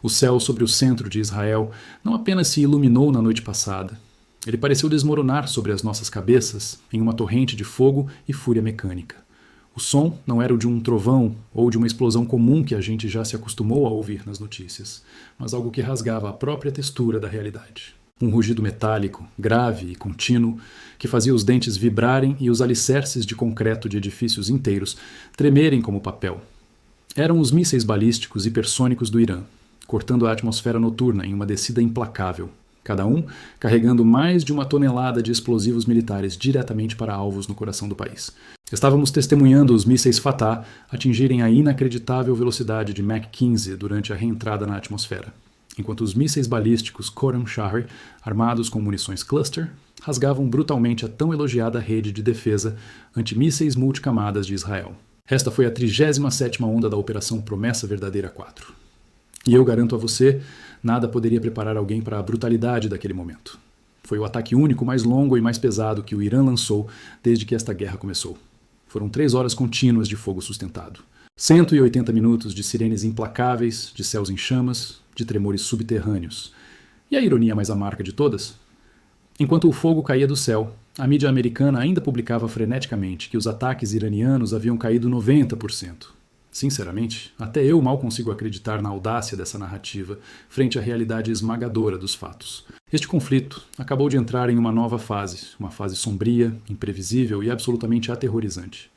O céu sobre o centro de Israel não apenas se iluminou na noite passada, ele pareceu desmoronar sobre as nossas cabeças em uma torrente de fogo e fúria mecânica. O som não era o de um trovão ou de uma explosão comum que a gente já se acostumou a ouvir nas notícias, mas algo que rasgava a própria textura da realidade. Um rugido metálico, grave e contínuo, que fazia os dentes vibrarem e os alicerces de concreto de edifícios inteiros tremerem como papel. Eram os mísseis balísticos hipersônicos do Irã, cortando a atmosfera noturna em uma descida implacável, cada um carregando mais de 1 tonelada de explosivos militares diretamente para alvos no coração do país. Estávamos testemunhando os mísseis Fatah atingirem a inacreditável velocidade de Mach 15 durante a reentrada na atmosfera, enquanto os mísseis balísticos Khorram-Sharri, armados com munições cluster, rasgavam brutalmente a tão elogiada rede de defesa antimísseis multicamadas de Israel. Esta foi a 37ª onda da Operação Promessa Verdadeira 4. E eu garanto a você, nada poderia preparar alguém para a brutalidade daquele momento. Foi o ataque único mais longo e mais pesado que o Irã lançou desde que esta guerra começou. Foram 3 horas contínuas de fogo sustentado. 180 minutos de sirenes implacáveis, de céus em chamas, de tremores subterrâneos. E a ironia mais amarga de todas? Enquanto o fogo caía do céu, a mídia americana ainda publicava freneticamente que os ataques iranianos haviam caído 90%. Sinceramente, até eu mal consigo acreditar na audácia dessa narrativa frente à realidade esmagadora dos fatos. Este conflito acabou de entrar em uma nova fase, uma fase sombria, imprevisível e absolutamente aterrorizante.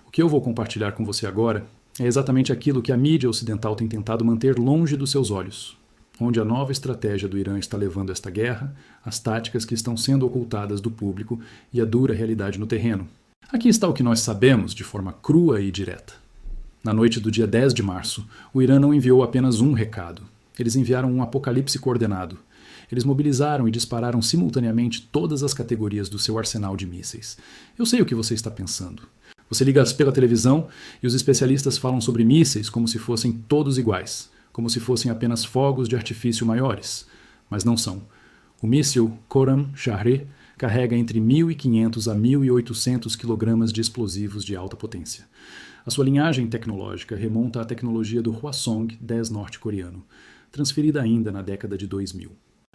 O que eu vou compartilhar com você agora é exatamente aquilo que a mídia ocidental tem tentado manter longe dos seus olhos, onde a nova estratégia do Irã está levando esta guerra, as táticas que estão sendo ocultadas do público e a dura realidade no terreno. Aqui está o que nós sabemos de forma crua e direta. Na noite do dia 10 de março, o Irã não enviou apenas um recado. Eles enviaram um apocalipse coordenado. Eles mobilizaram e dispararam simultaneamente todas as categorias do seu arsenal de mísseis. Eu sei o que você está pensando. Você liga pela televisão e os especialistas falam sobre mísseis como se fossem todos iguais, como se fossem apenas fogos de artifício maiores. Mas não são. O míssil Khorram-Sharri carrega entre 1.500 a 1.800 kg de explosivos de alta potência. A sua linhagem tecnológica remonta à tecnologia do Hwasong-10 norte-coreano, transferida ainda na década de 2000.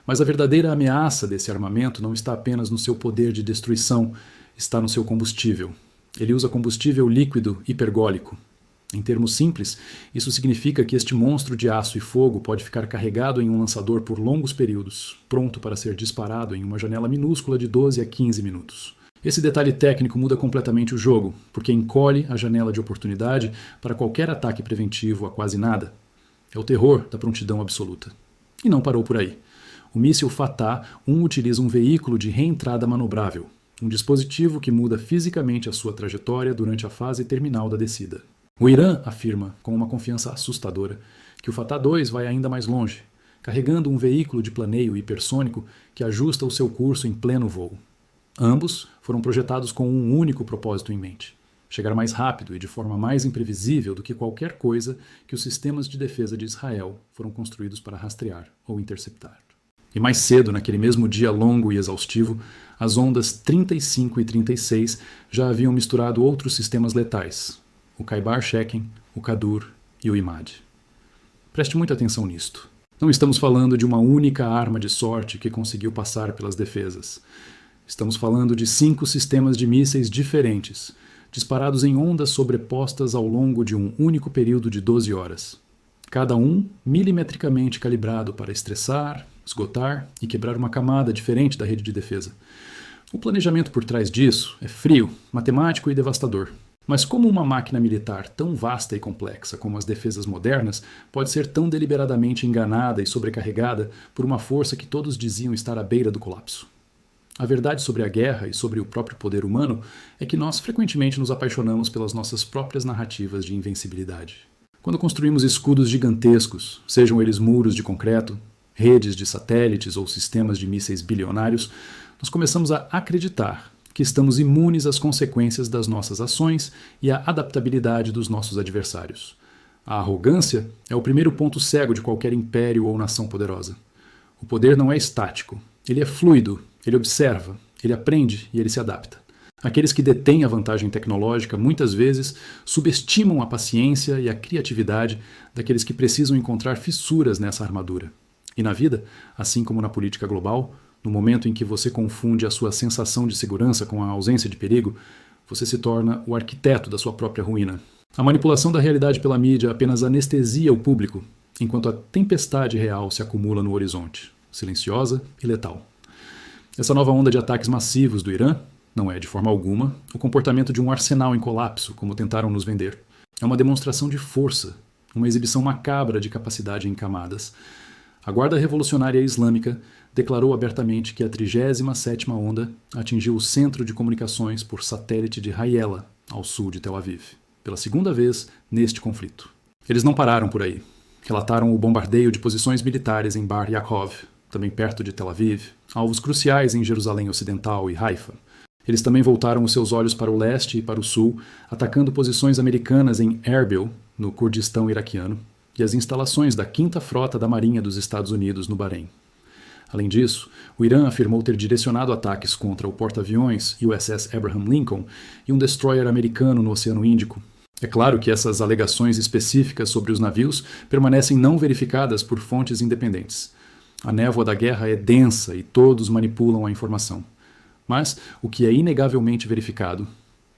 Mas a verdadeira ameaça desse armamento não está apenas no seu poder de destruição, está no seu combustível. Ele usa combustível líquido hipergólico. Em termos simples, isso significa que este monstro de aço e fogo pode ficar carregado em um lançador por longos períodos, pronto para ser disparado em uma janela minúscula de 12 a 15 minutos. Esse detalhe técnico muda completamente o jogo, porque encolhe a janela de oportunidade para qualquer ataque preventivo a quase nada. É o terror da prontidão absoluta. E não parou por aí. O míssil Fatah utiliza um veículo de reentrada manobrável, um dispositivo que muda fisicamente a sua trajetória durante a fase terminal da descida. O Irã afirma, com uma confiança assustadora, que o Fatah 2 vai ainda mais longe, carregando um veículo de planeio hipersônico que ajusta o seu curso em pleno voo. Ambos foram projetados com um único propósito em mente: chegar mais rápido e de forma mais imprevisível do que qualquer coisa que os sistemas de defesa de Israel foram construídos para rastrear ou interceptar. E mais cedo, naquele mesmo dia longo e exaustivo, as ondas 35 e 36 já haviam misturado outros sistemas letais: o Khaybar-Sheken, o Qadur e o Imad. Preste muita atenção nisto. Não estamos falando de uma única arma de sorte que conseguiu passar pelas defesas. Estamos falando de 5 sistemas de mísseis diferentes, disparados em ondas sobrepostas ao longo de um único período de 12 horas. Cada um milimetricamente calibrado para estressar, esgotar e quebrar uma camada diferente da rede de defesa. O planejamento por trás disso é frio, matemático e devastador. Mas como uma máquina militar tão vasta e complexa como as defesas modernas pode ser tão deliberadamente enganada e sobrecarregada por uma força que todos diziam estar à beira do colapso? A verdade sobre a guerra e sobre o próprio poder humano é que nós frequentemente nos apaixonamos pelas nossas próprias narrativas de invencibilidade. Quando construímos escudos gigantescos, sejam eles muros de concreto, redes de satélites ou sistemas de mísseis bilionários, nós começamos a acreditar que estamos imunes às consequências das nossas ações e à adaptabilidade dos nossos adversários. A arrogância é o primeiro ponto cego de qualquer império ou nação poderosa. O poder não é estático, ele é fluido, ele observa, ele aprende e ele se adapta. Aqueles que detêm a vantagem tecnológica muitas vezes subestimam a paciência e a criatividade daqueles que precisam encontrar fissuras nessa armadura. E na vida, assim como na política global, no momento em que você confunde a sua sensação de segurança com a ausência de perigo, você se torna o arquiteto da sua própria ruína. A manipulação da realidade pela mídia apenas anestesia o público, enquanto a tempestade real se acumula no horizonte, silenciosa e letal. Essa nova onda de ataques massivos do Irã não é, de forma alguma, o comportamento de um arsenal em colapso, como tentaram nos vender. É uma demonstração de força, uma exibição macabra de capacidade em camadas. A Guarda Revolucionária Islâmica declarou abertamente que a 37ª onda atingiu o centro de comunicações por satélite de Hayela, ao sul de Tel Aviv, pela segunda vez neste conflito. Eles não pararam por aí. Relataram o bombardeio de posições militares em Bar Yaakov, também perto de Tel Aviv, alvos cruciais em Jerusalém Ocidental e Haifa. Eles também voltaram os seus olhos para o leste e para o sul, atacando posições americanas em Erbil, no Kurdistão iraquiano, e as instalações da 5ª Frota da Marinha dos Estados Unidos no Bahrein. Além disso, o Irã afirmou ter direcionado ataques contra o porta-aviões USS Abraham Lincoln e um destroyer americano no Oceano Índico. É claro que essas alegações específicas sobre os navios permanecem não verificadas por fontes independentes. A névoa da guerra é densa e todos manipulam a informação. Mas o que é inegavelmente verificado,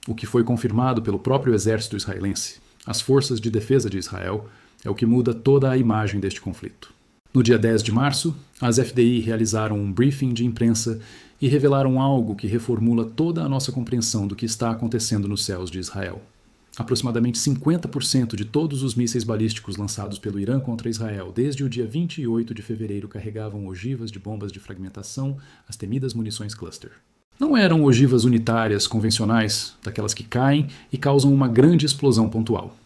o que foi confirmado pelo próprio exército israelense, as forças de defesa de Israel, é o que muda toda a imagem deste conflito. No dia 10 de março, as FDI realizaram um briefing de imprensa e revelaram algo que reformula toda a nossa compreensão do que está acontecendo nos céus de Israel. Aproximadamente 50% de todos os mísseis balísticos lançados pelo Irã contra Israel desde o dia 28 de fevereiro carregavam ogivas de bombas de fragmentação, as temidas munições cluster. Não eram ogivas unitárias convencionais, daquelas que caem e causam uma grande explosão pontual.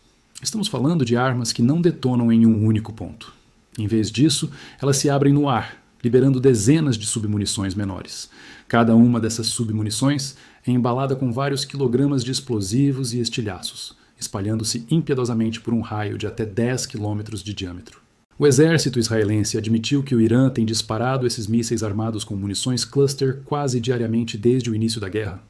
Estamos falando de armas que não detonam em um único ponto. Em vez disso, elas se abrem no ar, liberando dezenas de submunições menores. Cada uma dessas submunições é embalada com vários quilogramas de explosivos e estilhaços, espalhando-se impiedosamente por um raio de até 10 quilômetros de diâmetro. O exército israelense admitiu que o Irã tem disparado esses mísseis armados com munições cluster quase diariamente desde o início da guerra.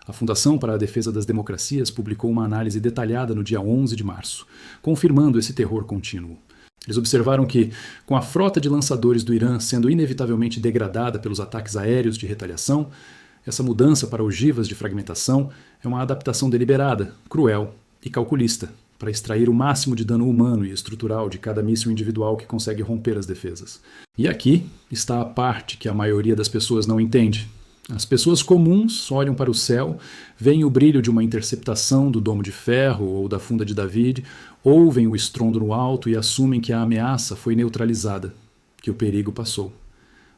A Fundação para a Defesa das Democracias publicou uma análise detalhada no dia 11 de março, confirmando esse terror contínuo. Eles observaram que, com a frota de lançadores do Irã sendo inevitavelmente degradada pelos ataques aéreos de retaliação, essa mudança para ogivas de fragmentação é uma adaptação deliberada, cruel e calculista, para extrair o máximo de dano humano e estrutural de cada míssil individual que consegue romper as defesas. E aqui está a parte que a maioria das pessoas não entende. As pessoas comuns olham para o céu, veem o brilho de uma interceptação do Domo de Ferro ou da Funda de David, ouvem o estrondo no alto e assumem que a ameaça foi neutralizada, que o perigo passou.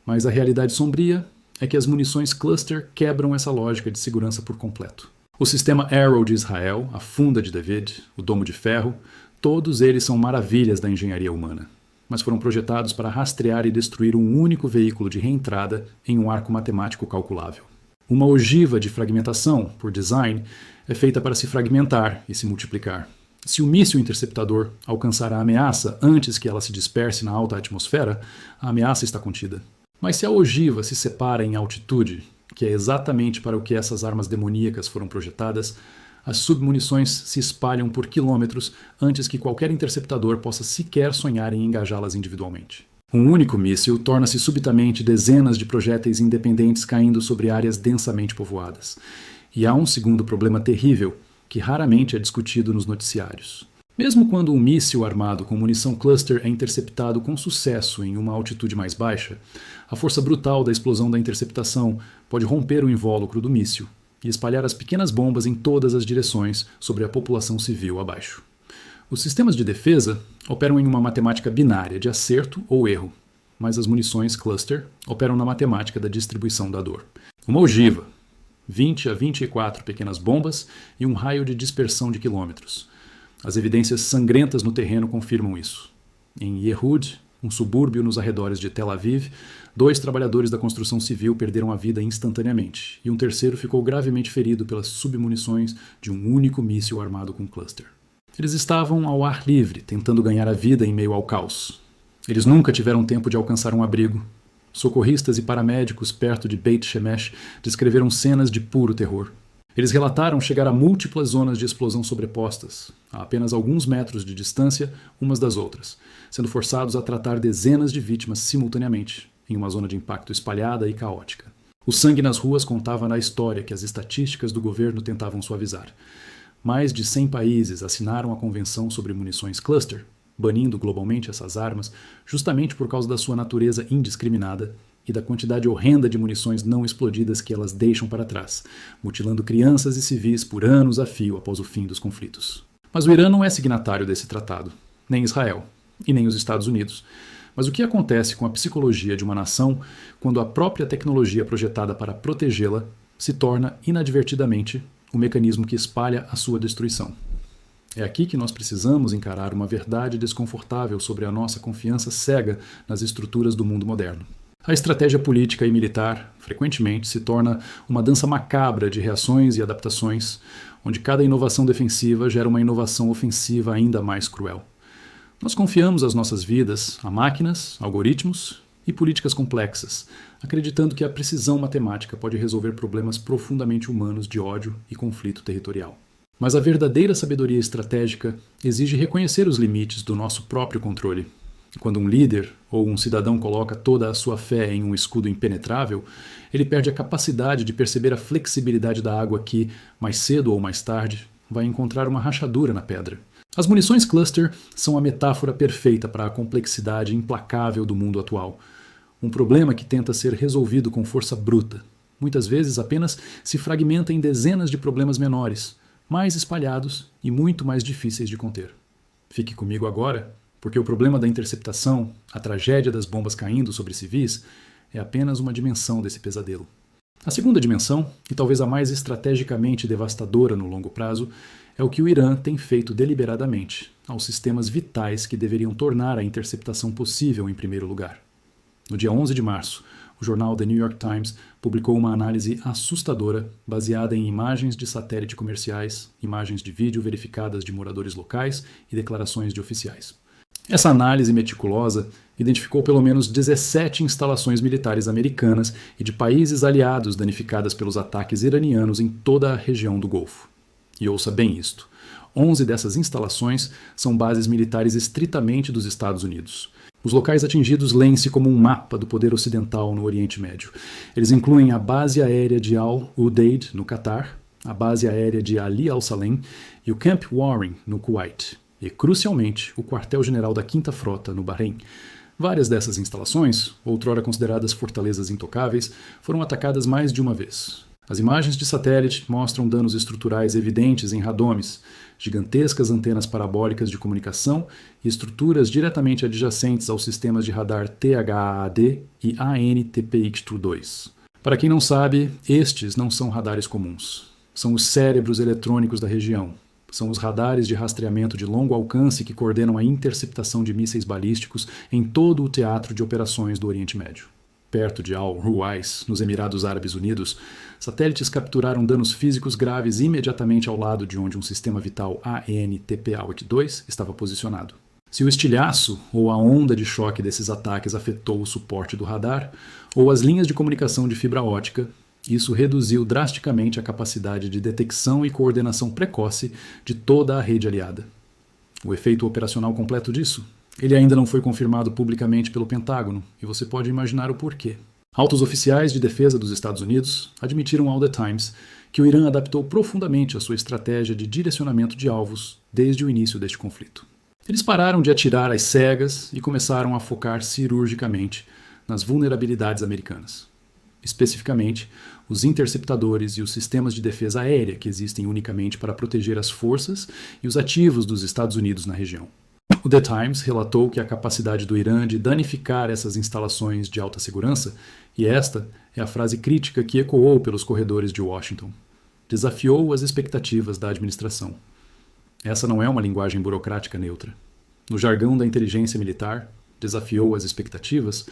Mas a realidade sombria é que as munições cluster quebram essa lógica de segurança por completo. O sistema Arrow de Israel, a Funda de David, o Domo de Ferro, todos eles são maravilhas da engenharia humana, mas foram projetados para rastrear e destruir um único veículo de reentrada em um arco matemático calculável. Uma ogiva de fragmentação, por design, é feita para se fragmentar e se multiplicar. Se o míssil interceptador alcançar a ameaça antes que ela se disperse na alta atmosfera, a ameaça está contida. Mas se a ogiva se separa em altitude, que é exatamente para o que essas armas demoníacas foram projetadas, as submunições se espalham por quilômetros antes que qualquer interceptador possa sequer sonhar em engajá-las individualmente. Um único míssil torna-se subitamente dezenas de projéteis independentes caindo sobre áreas densamente povoadas. E há um segundo problema terrível, que raramente é discutido nos noticiários. Mesmo quando um míssil armado com munição cluster é interceptado com sucesso em uma altitude mais baixa, a força brutal da explosão da interceptação pode romper o invólucro do míssil e espalhar as pequenas bombas em todas as direções sobre a população civil abaixo. Os sistemas de defesa operam em uma matemática binária de acerto ou erro, mas as munições cluster operam na matemática da distribuição da dor. Uma ogiva, 20 a 24 pequenas bombas e um raio de dispersão de quilômetros. As evidências sangrentas no terreno confirmam isso. Em Yehud, um subúrbio nos arredores de Tel Aviv, 2 trabalhadores da construção civil perderam a vida instantaneamente, e um terceiro ficou gravemente ferido pelas submunições de um único míssil armado com cluster. Eles estavam ao ar livre, tentando ganhar a vida em meio ao caos. Eles nunca tiveram tempo de alcançar um abrigo. Socorristas e paramédicos perto de Beit Shemesh descreveram cenas de puro terror. Eles relataram chegar a múltiplas zonas de explosão sobrepostas, a apenas alguns metros de distância umas das outras, sendo forçados a tratar dezenas de vítimas simultaneamente, em uma zona de impacto espalhada e caótica. O sangue nas ruas contava na história que as estatísticas do governo tentavam suavizar. Mais de 100 países assinaram a Convenção sobre Munições Cluster, banindo globalmente essas armas justamente por causa da sua natureza indiscriminada e da quantidade horrenda de munições não explodidas que elas deixam para trás, mutilando crianças e civis por anos a fio após o fim dos conflitos. Mas o Irã não é signatário desse tratado, nem Israel, e nem os Estados Unidos. Mas o que acontece com a psicologia de uma nação quando a própria tecnologia projetada para protegê-la se torna, inadvertidamente, o mecanismo que espalha a sua destruição? É aqui que nós precisamos encarar uma verdade desconfortável sobre a nossa confiança cega nas estruturas do mundo moderno. A estratégia política e militar, frequentemente, se torna uma dança macabra de reações e adaptações, onde cada inovação defensiva gera uma inovação ofensiva ainda mais cruel. Nós confiamos as nossas vidas a máquinas, algoritmos e políticas complexas, acreditando que a precisão matemática pode resolver problemas profundamente humanos de ódio e conflito territorial. Mas a verdadeira sabedoria estratégica exige reconhecer os limites do nosso próprio controle. Quando um líder ou um cidadão coloca toda a sua fé em um escudo impenetrável, ele perde a capacidade de perceber a flexibilidade da água que, mais cedo ou mais tarde, vai encontrar uma rachadura na pedra. As munições cluster são a metáfora perfeita para a complexidade implacável do mundo atual. Um problema que tenta ser resolvido com força bruta. Muitas vezes apenas se fragmenta em dezenas de problemas menores, mais espalhados e muito mais difíceis de conter. Fique comigo agora, porque o problema da interceptação, a tragédia das bombas caindo sobre civis, é apenas uma dimensão desse pesadelo. A segunda dimensão, e talvez a mais estrategicamente devastadora no longo prazo, é o que o Irã tem feito deliberadamente aos sistemas vitais que deveriam tornar a interceptação possível em primeiro lugar. No dia 11 de março, o jornal The New York Times publicou uma análise assustadora baseada em imagens de satélite comerciais, imagens de vídeo verificadas de moradores locais e declarações de oficiais. Essa análise meticulosa identificou pelo menos 17 instalações militares americanas e de países aliados danificadas pelos ataques iranianos em toda a região do Golfo. E ouça bem isto: 11 dessas instalações são bases militares estritamente dos Estados Unidos. Os locais atingidos leem-se como um mapa do poder ocidental no Oriente Médio. Eles incluem a base aérea de Al-Udeid, no Catar, a base aérea de Ali al-Salem e o Camp Warren, no Kuwait. E, crucialmente, o quartel-general da 5ª Frota, no Bahrein. Várias dessas instalações, outrora consideradas fortalezas intocáveis, foram atacadas mais de uma vez. As imagens de satélite mostram danos estruturais evidentes em radomes, gigantescas antenas parabólicas de comunicação e estruturas diretamente adjacentes aos sistemas de radar THAAD e ANTPY-2. Para quem não sabe, estes não são radares comuns. São os cérebros eletrônicos da região. São os radares de rastreamento de longo alcance que coordenam a interceptação de mísseis balísticos em todo o teatro de operações do Oriente Médio. Perto de Al-Ruwais, nos Emirados Árabes Unidos, satélites capturaram danos físicos graves imediatamente ao lado de onde um sistema vital ANTPY-2 estava posicionado. Se o estilhaço ou a onda de choque desses ataques afetou o suporte do radar ou as linhas de comunicação de fibra ótica, isso reduziu drasticamente a capacidade de detecção e coordenação precoce de toda a rede aliada. O efeito operacional completo disso? Ele ainda não foi confirmado publicamente pelo Pentágono, e você pode imaginar o porquê. Altos oficiais de defesa dos Estados Unidos admitiram ao The Times que o Irã adaptou profundamente a sua estratégia de direcionamento de alvos desde o início deste conflito. Eles pararam de atirar às cegas e começaram a focar cirurgicamente nas vulnerabilidades americanas. Especificamente, os interceptadores e os sistemas de defesa aérea que existem unicamente para proteger as forças e os ativos dos Estados Unidos na região. O The Times relatou que a capacidade do Irã de danificar essas instalações de alta segurança, e esta é a frase crítica que ecoou pelos corredores de Washington, desafiou as expectativas da administração. Essa não é uma linguagem burocrática neutra. No jargão da inteligência militar, desafiou as expectativas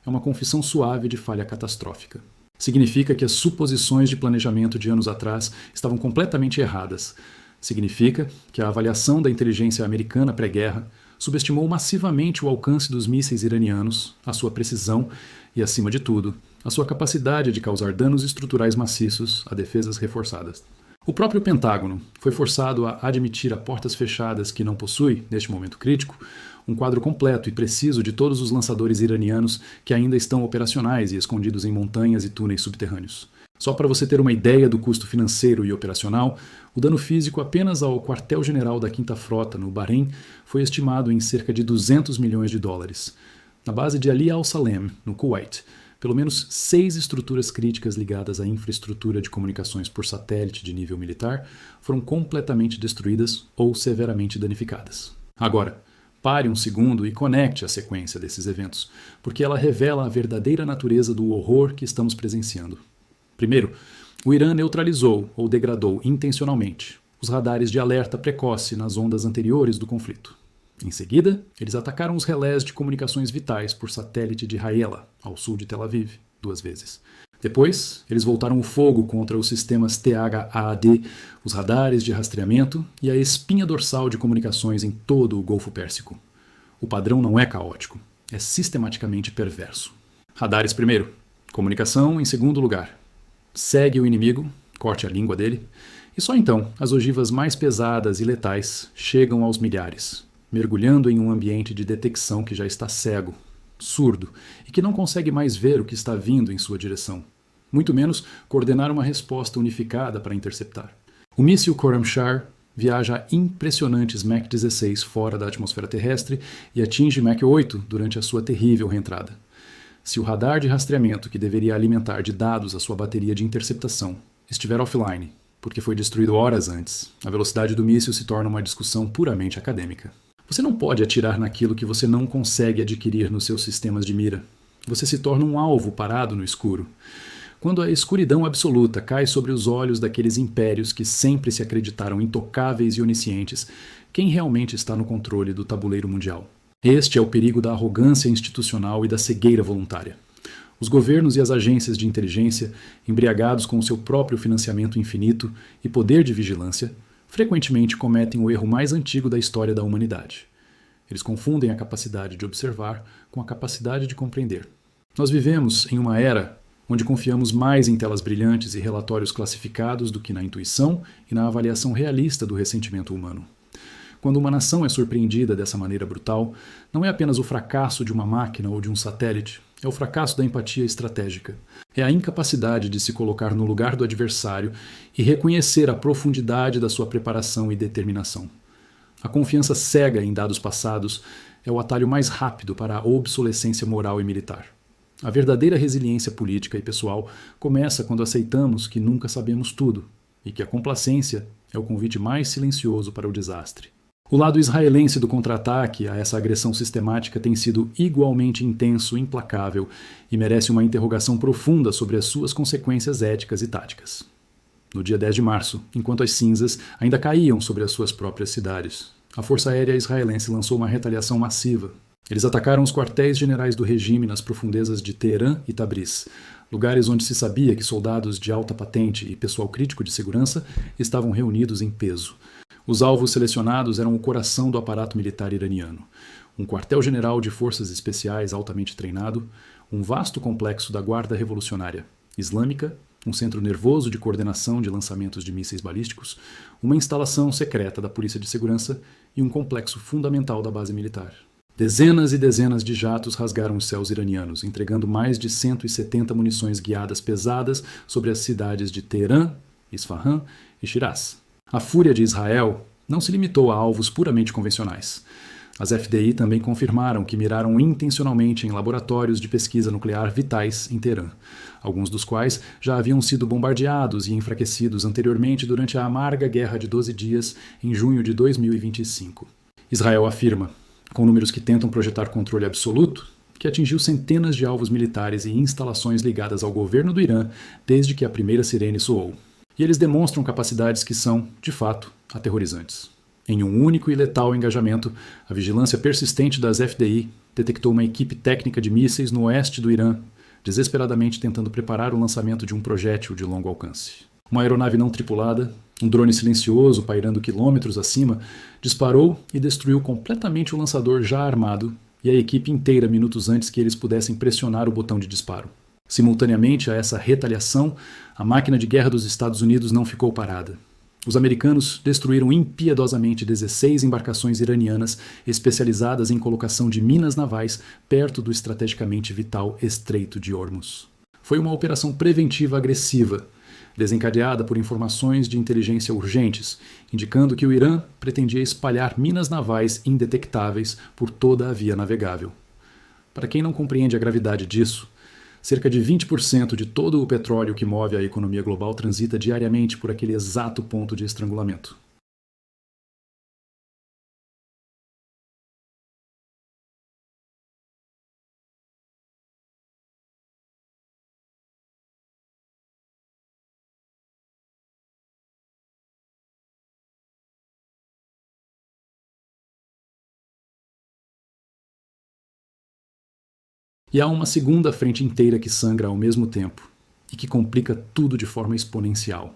é uma confissão suave de falha catastrófica. Significa que as suposições de planejamento de anos atrás estavam completamente erradas. Significa que a avaliação da inteligência americana pré-guerra subestimou massivamente o alcance dos mísseis iranianos, a sua precisão e, acima de tudo, a sua capacidade de causar danos estruturais maciços a defesas reforçadas. O próprio Pentágono foi forçado a admitir a portas fechadas que não possui, neste momento crítico, um quadro completo e preciso de todos os lançadores iranianos que ainda estão operacionais e escondidos em montanhas e túneis subterrâneos. Só para você ter uma ideia do custo financeiro e operacional, o dano físico apenas ao quartel-general da 5ª Frota, no Bahrein, foi estimado em cerca de 200 milhões de dólares. Na base de Ali al-Salem, no Kuwait, pelo menos 6 estruturas críticas ligadas à infraestrutura de comunicações por satélite de nível militar foram completamente destruídas ou severamente danificadas. Agora, pare um segundo e conecte a sequência desses eventos, porque ela revela a verdadeira natureza do horror que estamos presenciando. Primeiro, o Irã neutralizou ou degradou intencionalmente os radares de alerta precoce nas ondas anteriores do conflito. Em seguida, eles atacaram os relés de comunicações vitais por satélite de Hayela, ao sul de Tel Aviv, 2 vezes. Depois, eles voltaram o fogo contra os sistemas THAAD, os radares de rastreamento e a espinha dorsal de comunicações em todo o Golfo Pérsico. O padrão não é caótico, é sistematicamente perverso. Radares primeiro, comunicação em segundo lugar. Segue o inimigo, corte a língua dele, e só então as ogivas mais pesadas e letais chegam aos milhares, mergulhando em um ambiente de detecção que já está cego, surdo, e que não consegue mais ver o que está vindo em sua direção, muito menos coordenar uma resposta unificada para interceptar. O míssil Khorramshahr viaja a impressionantes Mach 16 fora da atmosfera terrestre e atinge Mach 8 durante a sua terrível reentrada. Se o radar de rastreamento que deveria alimentar de dados a sua bateria de interceptação estiver offline, porque foi destruído horas antes, a velocidade do míssil se torna uma discussão puramente acadêmica. Você não pode atirar naquilo que você não consegue adquirir nos seus sistemas de mira. Você se torna um alvo parado no escuro. Quando a escuridão absoluta cai sobre os olhos daqueles impérios que sempre se acreditaram intocáveis e oniscientes, quem realmente está no controle do tabuleiro mundial? Este é o perigo da arrogância institucional e da cegueira voluntária. Os governos e as agências de inteligência, embriagados com o seu próprio financiamento infinito e poder de vigilância, frequentemente cometem o erro mais antigo da história da humanidade. Eles confundem a capacidade de observar com a capacidade de compreender. Nós vivemos em uma era onde confiamos mais em telas brilhantes e relatórios classificados do que na intuição e na avaliação realista do ressentimento humano. Quando uma nação é surpreendida dessa maneira brutal, não é apenas o fracasso de uma máquina ou de um satélite, é o fracasso da empatia estratégica. É a incapacidade de se colocar no lugar do adversário e reconhecer a profundidade da sua preparação e determinação. A confiança cega em dados passados é o atalho mais rápido para a obsolescência moral e militar. A verdadeira resiliência política e pessoal começa quando aceitamos que nunca sabemos tudo e que a complacência é o convite mais silencioso para o desastre. O lado israelense do contra-ataque a essa agressão sistemática tem sido igualmente intenso e implacável e merece uma interrogação profunda sobre as suas consequências éticas e táticas. No dia 10 de março, enquanto as cinzas ainda caíam sobre as suas próprias cidades, a Força Aérea Israelense lançou uma retaliação massiva. Eles atacaram os quartéis generais do regime nas profundezas de Teherã e Tabriz, lugares onde se sabia que soldados de alta patente e pessoal crítico de segurança estavam reunidos em peso. Os alvos selecionados eram o coração do aparato militar iraniano, um quartel-general de forças especiais altamente treinado, um vasto complexo da Guarda Revolucionária Islâmica, um centro nervoso de coordenação de lançamentos de mísseis balísticos, uma instalação secreta da Polícia de Segurança e um complexo fundamental da base militar. Dezenas e dezenas de jatos rasgaram os céus iranianos, entregando mais de 170 munições guiadas pesadas sobre as cidades de Teherã, Isfahan e Shiraz. A fúria de Israel não se limitou a alvos puramente convencionais. As FDI também confirmaram que miraram intencionalmente em laboratórios de pesquisa nuclear vitais em Teherã, alguns dos quais já haviam sido bombardeados e enfraquecidos anteriormente durante a amarga Guerra de 12 Dias em junho de 2025. Israel afirma, com números que tentam projetar controle absoluto, que atingiu centenas de alvos militares e instalações ligadas ao governo do Irã desde que a primeira sirene soou. E eles demonstram capacidades que são, de fato, aterrorizantes. Em um único e letal engajamento, a vigilância persistente das FDI detectou uma equipe técnica de mísseis no oeste do Irã, desesperadamente tentando preparar o lançamento de um projétil de longo alcance. Uma aeronave não tripulada, um drone silencioso pairando quilômetros acima, disparou e destruiu completamente o lançador já armado e a equipe inteira minutos antes que eles pudessem pressionar o botão de disparo. Simultaneamente a essa retaliação, a máquina de guerra dos Estados Unidos não ficou parada. Os americanos destruíram impiedosamente 16 embarcações iranianas especializadas em colocação de minas navais perto do estrategicamente vital Estreito de Hormuz. Foi uma operação preventiva agressiva, desencadeada por informações de inteligência urgentes, indicando que o Irã pretendia espalhar minas navais indetectáveis por toda a via navegável. Para quem não compreende a gravidade disso, cerca de 20% de todo o petróleo que move a economia global transita diariamente por aquele exato ponto de estrangulamento. E há uma segunda frente inteira que sangra ao mesmo tempo e que complica tudo de forma exponencial.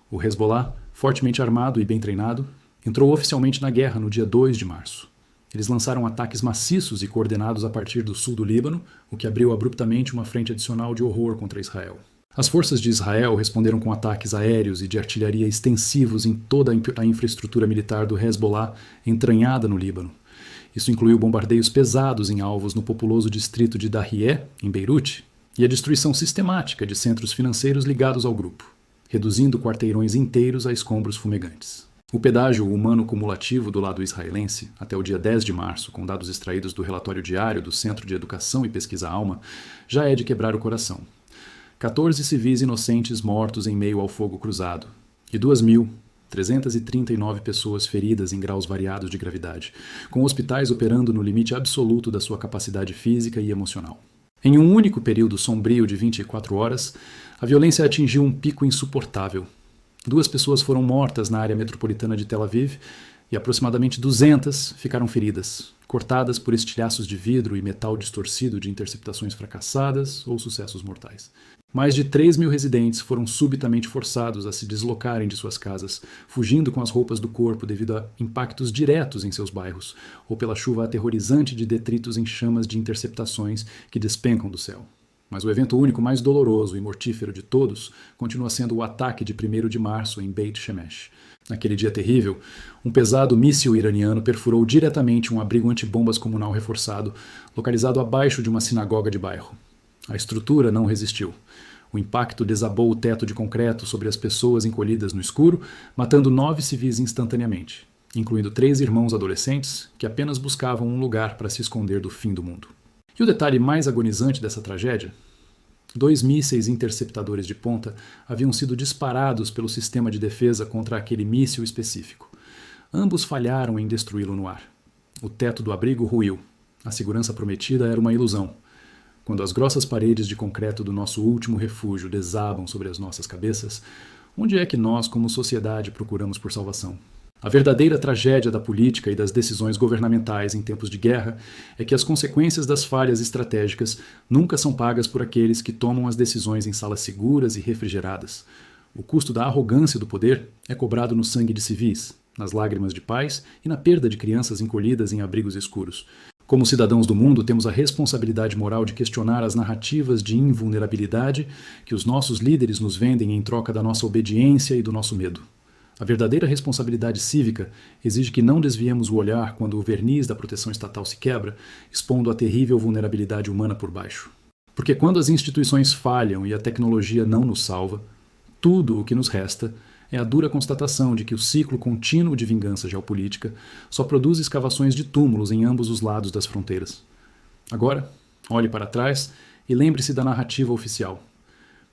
O Hezbollah, fortemente armado e bem treinado, entrou oficialmente na guerra no dia 2 de março. Eles lançaram ataques maciços e coordenados a partir do sul do Líbano, o que abriu abruptamente uma frente adicional de horror contra Israel. As forças de Israel responderam com ataques aéreos e de artilharia extensivos em toda a infraestrutura militar do Hezbollah entranhada no Líbano. Isso incluiu bombardeios pesados em alvos no populoso distrito de Dahieh, em Beirute, e a destruição sistemática de centros financeiros ligados ao grupo, reduzindo quarteirões inteiros a escombros fumegantes. O pedágio humano cumulativo do lado israelense, até o dia 10 de março, com dados extraídos do relatório diário do Centro de Educação e Pesquisa Alma, já é de quebrar o coração. 14 civis inocentes mortos em meio ao fogo cruzado, e 2.339 pessoas feridas em graus variados de gravidade, com hospitais operando no limite absoluto da sua capacidade física e emocional. Em um único período sombrio de 24 horas, a violência atingiu um pico insuportável. 2 pessoas foram mortas na área metropolitana de Tel Aviv e aproximadamente 200 ficaram feridas, cortadas por estilhaços de vidro e metal distorcido de interceptações fracassadas ou sucessos mortais. Mais de 3.000 residentes foram subitamente forçados a se deslocarem de suas casas, fugindo com as roupas do corpo devido a impactos diretos em seus bairros, ou pela chuva aterrorizante de detritos em chamas de interceptações que despencam do céu. Mas o evento único mais doloroso e mortífero de todos continua sendo o ataque de 1º de março em Beit Shemesh. Naquele dia terrível, um pesado míssil iraniano perfurou diretamente um abrigo antibombas comunal reforçado, localizado abaixo de uma sinagoga de bairro. A estrutura não resistiu. O impacto desabou o teto de concreto sobre as pessoas encolhidas no escuro, matando 9 civis instantaneamente, incluindo 3 irmãos adolescentes que apenas buscavam um lugar para se esconder do fim do mundo. E o detalhe mais agonizante dessa tragédia? 2 mísseis interceptadores de ponta haviam sido disparados pelo sistema de defesa contra aquele míssil específico. Ambos falharam em destruí-lo no ar. O teto do abrigo ruiu. A segurança prometida era uma ilusão. Quando as grossas paredes de concreto do nosso último refúgio desabam sobre as nossas cabeças, onde é que nós, como sociedade, procuramos por salvação? A verdadeira tragédia da política e das decisões governamentais em tempos de guerra é que as consequências das falhas estratégicas nunca são pagas por aqueles que tomam as decisões em salas seguras e refrigeradas. O custo da arrogância do poder é cobrado no sangue de civis, nas lágrimas de pais e na perda de crianças encolhidas em abrigos escuros. Como cidadãos do mundo, temos a responsabilidade moral de questionar as narrativas de invulnerabilidade que os nossos líderes nos vendem em troca da nossa obediência e do nosso medo. A verdadeira responsabilidade cívica exige que não desviemos o olhar quando o verniz da proteção estatal se quebra, expondo a terrível vulnerabilidade humana por baixo. Porque quando as instituições falham e a tecnologia não nos salva, tudo o que nos resta é a dura constatação de que o ciclo contínuo de vingança geopolítica só produz escavações de túmulos em ambos os lados das fronteiras. Agora, olhe para trás e lembre-se da narrativa oficial.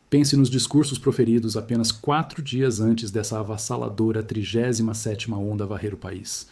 Pense nos discursos proferidos apenas 4 dias antes dessa avassaladora 37ª onda varrer o país.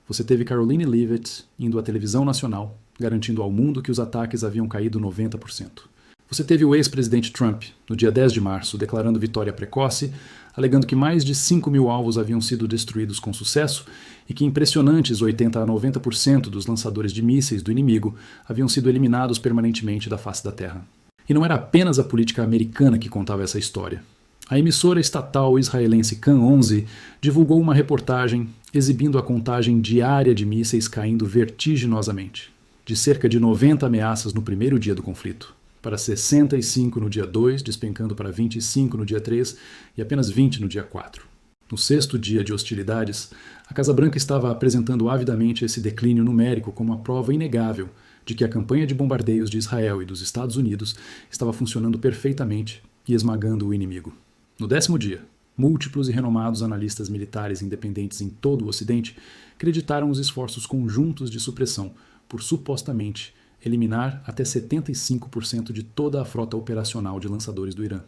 Você teve Caroline Leavitt indo à televisão nacional, garantindo ao mundo que os ataques haviam caído 90%. Você teve o ex-presidente Trump, no dia 10 de março, declarando vitória precoce, alegando que mais de 5.000 alvos haviam sido destruídos com sucesso e que impressionantes 80 a 90% dos lançadores de mísseis do inimigo haviam sido eliminados permanentemente da face da Terra. E não era apenas a política americana que contava essa história. A emissora estatal israelense Kan 11 divulgou uma reportagem exibindo a contagem diária de mísseis caindo vertiginosamente, de cerca de 90 ameaças no primeiro dia do conflito, para 65 no dia 2, despencando para 25 no dia 3 e apenas 20 no dia 4. No sexto dia de hostilidades, a Casa Branca estava apresentando avidamente esse declínio numérico como a prova inegável de que a campanha de bombardeios de Israel e dos Estados Unidos estava funcionando perfeitamente e esmagando o inimigo. No 10º dia, múltiplos e renomados analistas militares independentes em todo o Ocidente creditaram os esforços conjuntos de supressão por supostamente eliminar até 75% de toda a frota operacional de lançadores do Irã.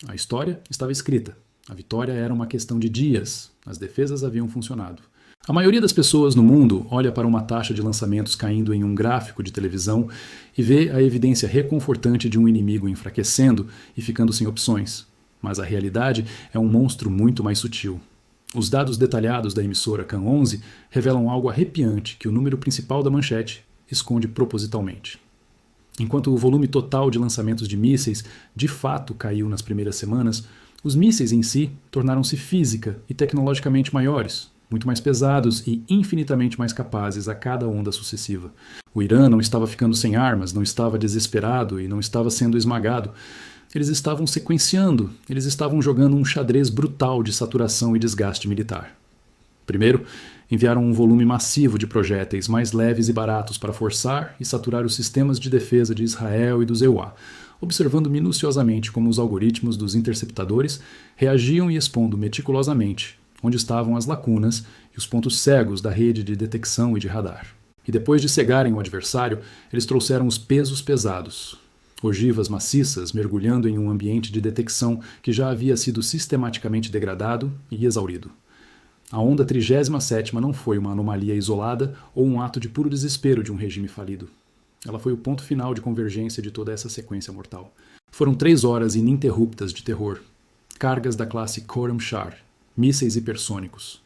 A história estava escrita. A vitória era uma questão de dias. As defesas haviam funcionado. A maioria das pessoas no mundo olha para uma taxa de lançamentos caindo em um gráfico de televisão e vê a evidência reconfortante de um inimigo enfraquecendo e ficando sem opções. Mas a realidade é um monstro muito mais sutil. Os dados detalhados da emissora CAN 11 revelam algo arrepiante que o número principal da manchete esconde propositalmente. Enquanto o volume total de lançamentos de mísseis de fato caiu nas primeiras semanas, os mísseis em si tornaram-se física e tecnologicamente maiores, muito mais pesados e infinitamente mais capazes a cada onda sucessiva. O Irã não estava ficando sem armas, não estava desesperado e não estava sendo esmagado. Eles estavam sequenciando, eles estavam jogando um xadrez brutal de saturação e desgaste militar. Primeiro, enviaram um volume massivo de projéteis mais leves e baratos para forçar e saturar os sistemas de defesa de Israel e do EUA, observando minuciosamente como os algoritmos dos interceptadores reagiam e expondo meticulosamente onde estavam as lacunas e os pontos cegos da rede de detecção e de radar. E depois de cegarem o adversário, eles trouxeram os pesos pesados, ogivas maciças mergulhando em um ambiente de detecção que já havia sido sistematicamente degradado e exaurido. A onda 37ª não foi uma anomalia isolada ou um ato de puro desespero de um regime falido. Ela foi o ponto final de convergência de toda essa sequência mortal. Foram 3 horas ininterruptas de terror. Cargas da classe Khorramshahr, mísseis hipersônicos.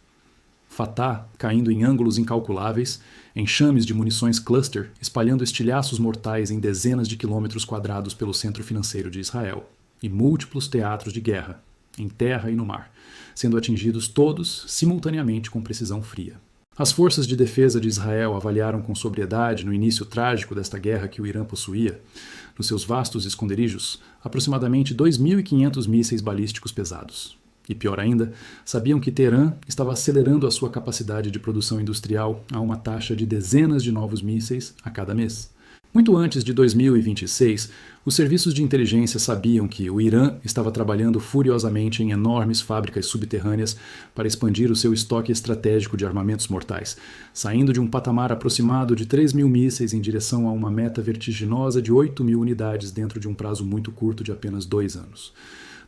Fatah caindo em ângulos incalculáveis, enxames de munições cluster espalhando estilhaços mortais em dezenas de quilômetros quadrados pelo centro financeiro de Israel. E múltiplos teatros de guerra, em terra e no mar, sendo atingidos todos simultaneamente com precisão fria. As forças de defesa de Israel avaliaram com sobriedade, no início trágico desta guerra que o Irã possuía, nos seus vastos esconderijos, aproximadamente 2.500 mísseis balísticos pesados. E pior ainda, sabiam que Teherã estava acelerando a sua capacidade de produção industrial a uma taxa de dezenas de novos mísseis a cada mês. Muito antes de 2026, os serviços de inteligência sabiam que o Irã estava trabalhando furiosamente em enormes fábricas subterrâneas para expandir o seu estoque estratégico de armamentos mortais, saindo de um patamar aproximado de 3.000 mísseis em direção a uma meta vertiginosa de 8.000 unidades dentro de um prazo muito curto de apenas 2 anos.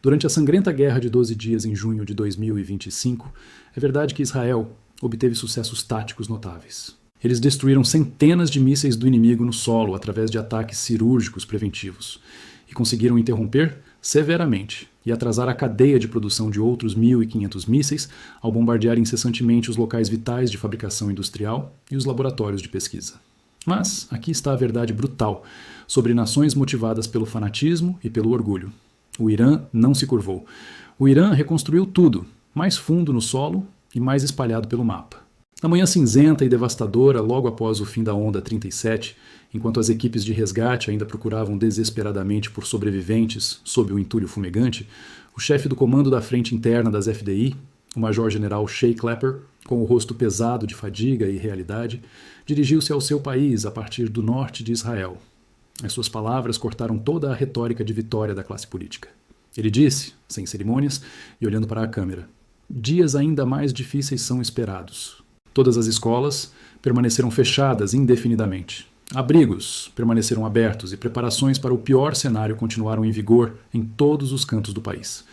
Durante a sangrenta guerra de 12 dias em junho de 2025, é verdade que Israel obteve sucessos táticos notáveis. Eles destruíram centenas de mísseis do inimigo no solo através de ataques cirúrgicos preventivos e conseguiram interromper severamente e atrasar a cadeia de produção de outros 1.500 mísseis ao bombardear incessantemente os locais vitais de fabricação industrial e os laboratórios de pesquisa. Mas aqui está a verdade brutal sobre nações motivadas pelo fanatismo e pelo orgulho. O Irã não se curvou. O Irã reconstruiu tudo, mais fundo no solo e mais espalhado pelo mapa. Na manhã cinzenta e devastadora, logo após o fim da onda 37, enquanto as equipes de resgate ainda procuravam desesperadamente por sobreviventes sob o entulho fumegante, o chefe do comando da frente interna das FDI, o major-general Shea Clapper, com o rosto pesado de fadiga e realidade, dirigiu-se ao seu país a partir do norte de Israel. As suas palavras cortaram toda a retórica de vitória da classe política. Ele disse, sem cerimônias e olhando para a câmera, dias ainda mais difíceis são esperados. Todas as escolas permaneceram fechadas indefinidamente. Abrigos permaneceram abertos e preparações para o pior cenário continuaram em vigor em todos os cantos do país.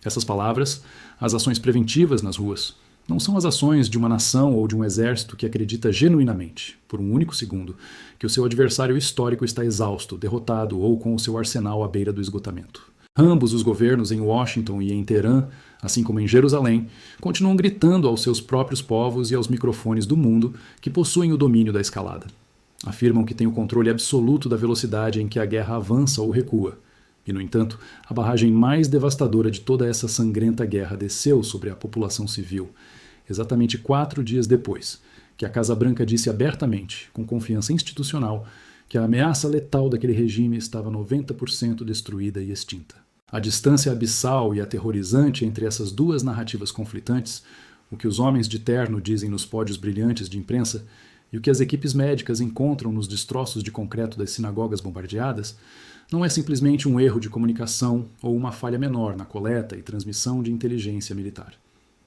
Essas palavras, as ações preventivas nas ruas, não são as ações de uma nação ou de um exército que acredita genuinamente, por um único segundo, que o seu adversário histórico está exausto, derrotado ou com o seu arsenal à beira do esgotamento. Ambos os governos em Washington e em Teherã, assim como em Jerusalém, continuam gritando aos seus próprios povos e aos microfones do mundo que possuem o domínio da escalada. Afirmam que têm o controle absoluto da velocidade em que a guerra avança ou recua. E, no entanto, a barragem mais devastadora de toda essa sangrenta guerra desceu sobre a população civil, exatamente 4 dias depois, que a Casa Branca disse abertamente, com confiança institucional, que a ameaça letal daquele regime estava 90% destruída e extinta. A distância abissal e aterrorizante entre essas duas narrativas conflitantes, o que os homens de terno dizem nos pódios brilhantes de imprensa e o que as equipes médicas encontram nos destroços de concreto das sinagogas bombardeadas, não é simplesmente um erro de comunicação ou uma falha menor na coleta e transmissão de inteligência militar.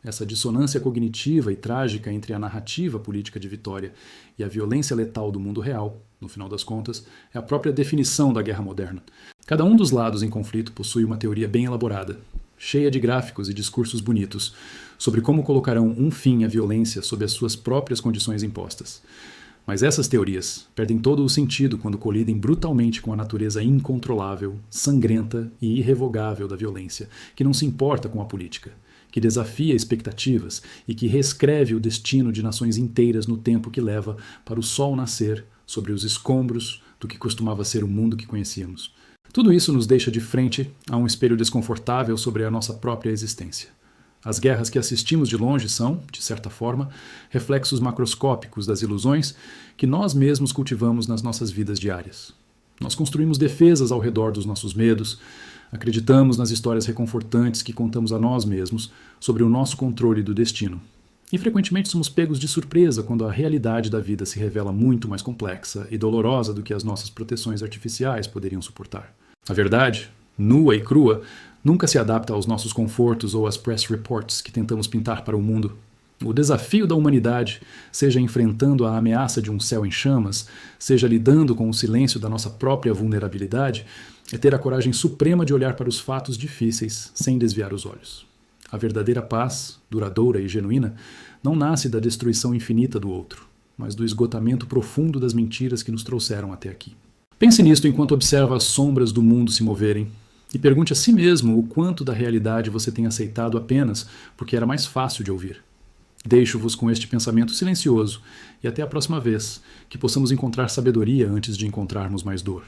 Essa dissonância cognitiva e trágica entre a narrativa política de vitória e a violência letal do mundo real, no final das contas, é a própria definição da guerra moderna. Cada um dos lados em conflito possui uma teoria bem elaborada, cheia de gráficos e discursos bonitos, sobre como colocarão um fim à violência sob as suas próprias condições impostas. Mas essas teorias perdem todo o sentido quando colidem brutalmente com a natureza incontrolável, sangrenta e irrevogável da violência, que não se importa com a política, que desafia expectativas e que reescreve o destino de nações inteiras no tempo que leva para o sol nascer sobre os escombros do que costumava ser o mundo que conhecíamos. Tudo isso nos deixa de frente a um espelho desconfortável sobre a nossa própria existência. As guerras que assistimos de longe são, de certa forma, reflexos macroscópicos das ilusões que nós mesmos cultivamos nas nossas vidas diárias. Nós construímos defesas ao redor dos nossos medos, acreditamos nas histórias reconfortantes que contamos a nós mesmos sobre o nosso controle do destino. E frequentemente somos pegos de surpresa quando a realidade da vida se revela muito mais complexa e dolorosa do que as nossas proteções artificiais poderiam suportar. A verdade, nua e crua, nunca se adapta aos nossos confortos ou às press reports que tentamos pintar para o mundo. O desafio da humanidade, seja enfrentando a ameaça de um céu em chamas, seja lidando com o silêncio da nossa própria vulnerabilidade, é ter a coragem suprema de olhar para os fatos difíceis sem desviar os olhos. A verdadeira paz, duradoura e genuína, não nasce da destruição infinita do outro, mas do esgotamento profundo das mentiras que nos trouxeram até aqui. Pense nisto enquanto observa as sombras do mundo se moverem e pergunte a si mesmo o quanto da realidade você tem aceitado apenas porque era mais fácil de ouvir. Deixo-vos com este pensamento silencioso e até a próxima vez, que possamos encontrar sabedoria antes de encontrarmos mais dor.